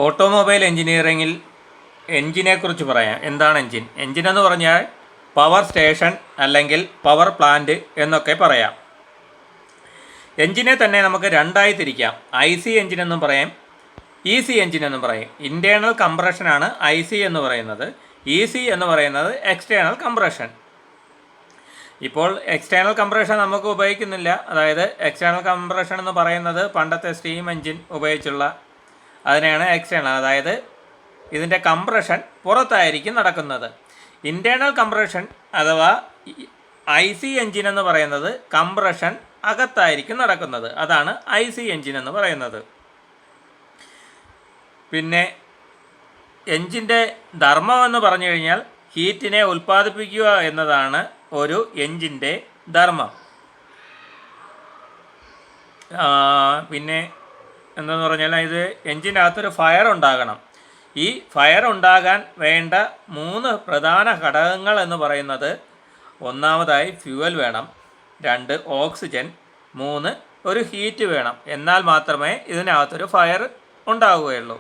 Automobile എഞ്ചിനീയറിങ്ങിൽ എഞ്ചിനെക്കുറിച്ച് പറയാം. എന്താണ് engine? Engine എന്ന് പറഞ്ഞാൽ പവർ സ്റ്റേഷൻ അല്ലെങ്കിൽ പവർ പ്ലാന്റ് എന്നൊക്കെ പറയാം. എഞ്ചിനെ തന്നെ നമുക്ക് രണ്ടായി തിരിക്കാം. IC എഞ്ചിൻ എന്നും പറയാം, EC എഞ്ചിൻ എന്നും പറയും. ഇൻറ്റേർണൽ കംപ്രഷനാണ് IC എന്ന് പറയുന്നത്. EC എന്ന് പറയുന്നത് എക്സ്റ്റേണൽ കംപ്രഷൻ. ഇപ്പോൾ എക്സ്റ്റേണൽ കംപ്രഷൻ നമുക്ക് ഉപയോഗിക്കുന്നില്ല. അതായത് എക്സ്റ്റേണൽ കംപ്രഷൻ എന്ന് പറയുന്നത് പണ്ടത്തെ സ്റ്റീം എഞ്ചിൻ ഉപയോഗിച്ചുള്ള അതിനെയാണ് എക്സ്റ്റേണൽ, അതായത് ഇതിൻ്റെ കംപ്രഷൻ പുറത്തായിരിക്കും നടക്കുന്നത്. ഇൻറ്റേർണൽ കംപ്രഷൻ അഥവാ IC എഞ്ചിൻ എന്ന് പറയുന്നത് കംപ്രഷൻ അകത്തായിരിക്കും നടക്കുന്നത്. അതാണ് IC എഞ്ചിൻ എന്ന് പറയുന്നത്. പിന്നെ എഞ്ചിൻ്റെ ധർമ്മം എന്ന് പറഞ്ഞു കഴിഞ്ഞാൽ ഹീറ്റിനെ ഉൽപ്പാദിപ്പിക്കുക എന്നതാണ് ഒരു എഞ്ചിൻ്റെ ധർമ്മം. പിന്നെ എന്തെന്ന് പറഞ്ഞാൽ ഇത് എഞ്ചിൻ്റെ അകത്തൊരു ഫയർ ഉണ്ടാകണം. ഈ ഫയർ ഉണ്ടാകാൻ വേണ്ട 3 പ്രധാന ഘടകങ്ങൾ എന്ന് പറയുന്നത്: ഒന്നാമതായി ഫ്യൂവൽ വേണം, 2 ഓക്സിജൻ, 3 ഒരു ഹീറ്റ് വേണം. എന്നാൽ മാത്രമേ ഇതിനകത്തൊരു ഫയർ ഉണ്ടാവുകയുള്ളൂ.